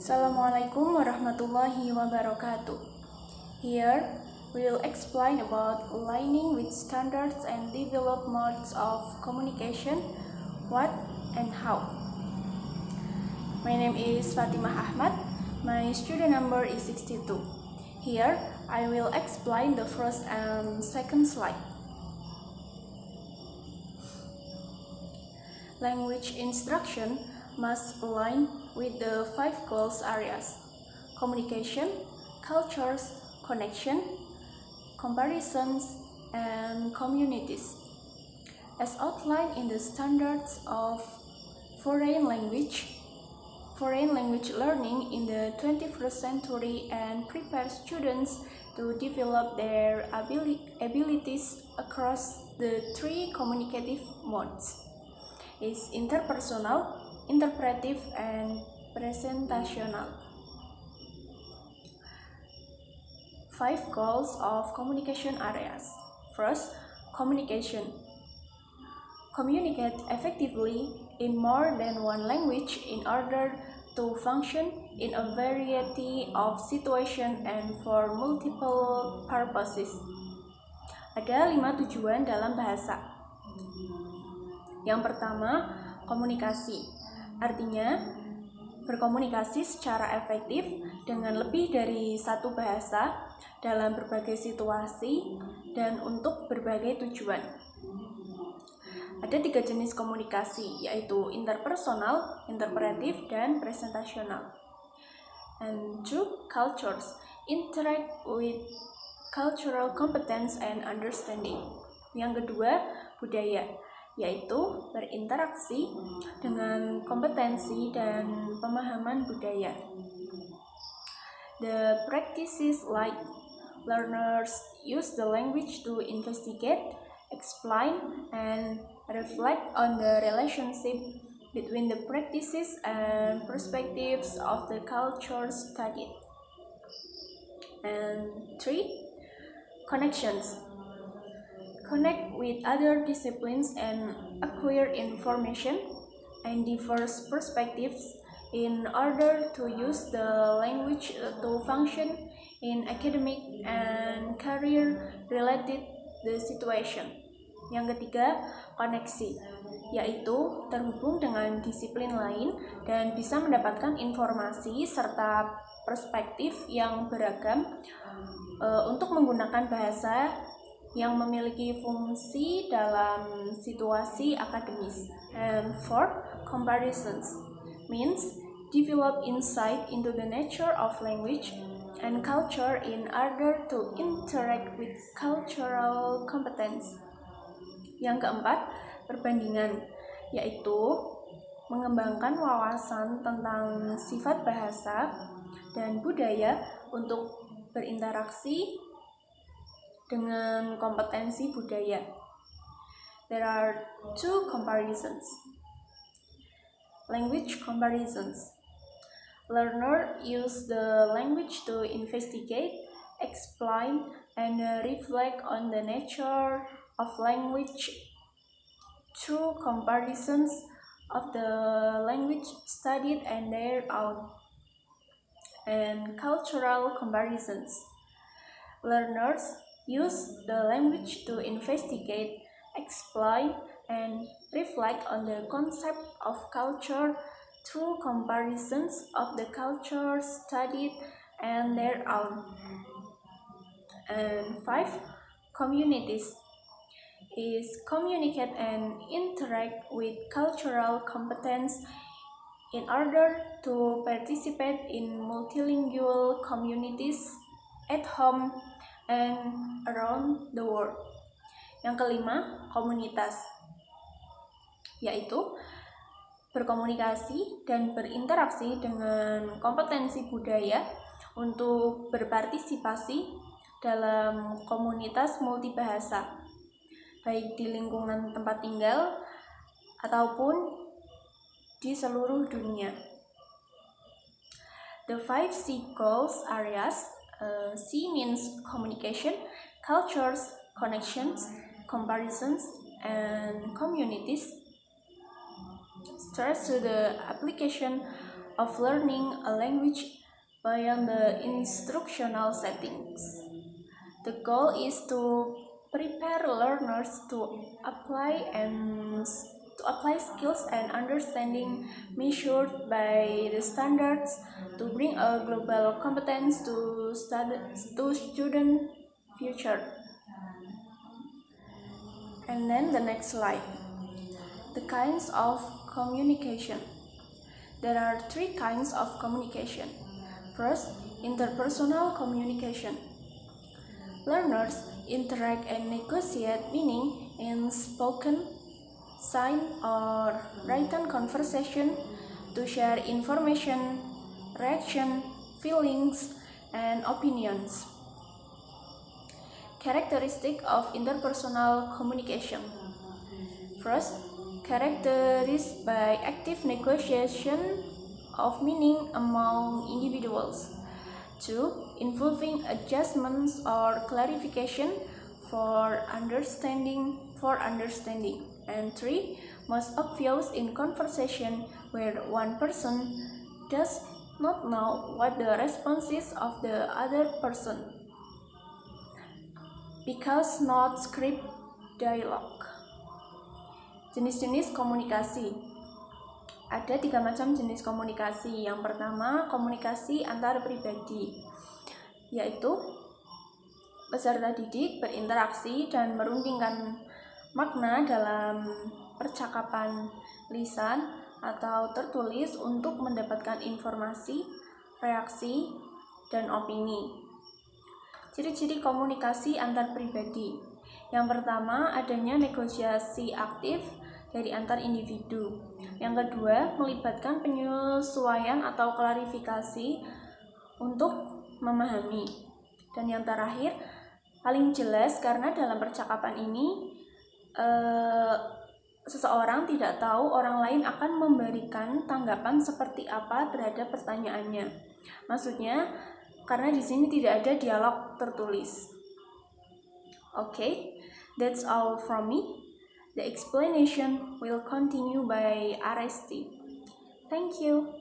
Assalamualaikum warahmatullahi wabarakatuh. Here, we will explain about aligning with standards and develop modes of communication, what and how. My name is Fatimah Ahmad. My student number is 62. Here, I will explain the first and second slide. Language instruction must align with the 5 goals areas: communication, cultures, connection, comparisons, and communities. As outlined in the standards of foreign language learning in the 21st century and prepare students to develop their abilities across the 3 communicative modes is interpersonal, interpretive, and presentational. 5 goals of communication areas. First, communication. Communicate effectively in more than one language in order to function in a variety of situations and for multiple purposes. Ada 5 tujuan dalam bahasa. Yang pertama, komunikasi. Artinya, berkomunikasi secara efektif dengan lebih dari satu bahasa dalam berbagai situasi dan untuk berbagai tujuan. Ada 3 jenis komunikasi, yaitu interpersonal, interpretif, dan presentasional. And 2, cultures. Interact with cultural competence and understanding. Yang kedua, budaya, yaitu berinteraksi dengan kompetensi dan pemahaman budaya. The practices like learners use the language to investigate, explain, and reflect on the relationship between the practices and perspectives of the culture studied. And 3, connections. Connect with other disciplines and acquire information and diverse perspectives in order to use the language to function in academic and career-related the situation. Yang ketiga, koneksi, yaitu terhubung dengan disiplin lain dan bisa mendapatkan informasi serta perspektif yang beragam untuk menggunakan bahasa yang memiliki fungsi dalam situasi akademis. And 4, comparisons means develop insight into the nature of language and culture in order to interact with cultural competence. Yang keempat, perbandingan, yaitu mengembangkan wawasan tentang sifat bahasa dan budaya untuk berinteraksi dengan kompetensi budaya. There are 2 comparisons. Language comparisons. Learner use the language to investigate, explain, and reflect on the nature of language through comparisons of the language studied and their own. And cultural comparisons. Learners use the language to investigate, explain, and reflect on the concept of culture through comparisons of the culture studied and their own. And 5, communities is communicate and interact with cultural competence in order to participate in multilingual communities at home and around the world. Yang kelima, komunitas, yaitu berkomunikasi dan berinteraksi dengan kompetensi budaya untuk berpartisipasi dalam komunitas multibahasa, baik di lingkungan tempat tinggal ataupun di seluruh dunia. The 5 C goals areas. C means communication, cultures, connections, comparisons, and communities. Stress to the application of learning a language beyond the instructional settings. The goal is to prepare learners to apply skills and understanding measured by the standards to bring a global competence to student future. And then the next slide. The kinds of communication. There are 3 kinds of communication. First, interpersonal communication. Learners interact and negotiate meaning in spoken, signed, or written conversation to share information, reaction, feelings, and opinions. Characteristic of interpersonal communication. First, characterized by active negotiation of meaning among individuals. 2. Involving adjustments or clarification for understanding. And 3. Most obvious in conversation where one person does not know what the response is of the other person, because not script dialogue. Jenis-jenis komunikasi. Ada 3 macam jenis komunikasi. Yang pertama, komunikasi antar pribadi, yaitu peserta didik berinteraksi dan merundingkan makna dalam percakapan lisan atau tertulis untuk mendapatkan informasi, reaksi, dan opini. Ciri-ciri komunikasi antar pribadi. Yang pertama, adanya negosiasi aktif dari antar individu. Yang kedua, melibatkan penyesuaian atau klarifikasi untuk memahami. Dan yang terakhir, paling jelas karena dalam percakapan ini seseorang tidak tahu orang lain akan memberikan tanggapan seperti apa terhadap pertanyaannya. Maksudnya, karena di sini tidak ada dialog tertulis. Okay, that's all from me. The explanation will continue by RST. Thank you.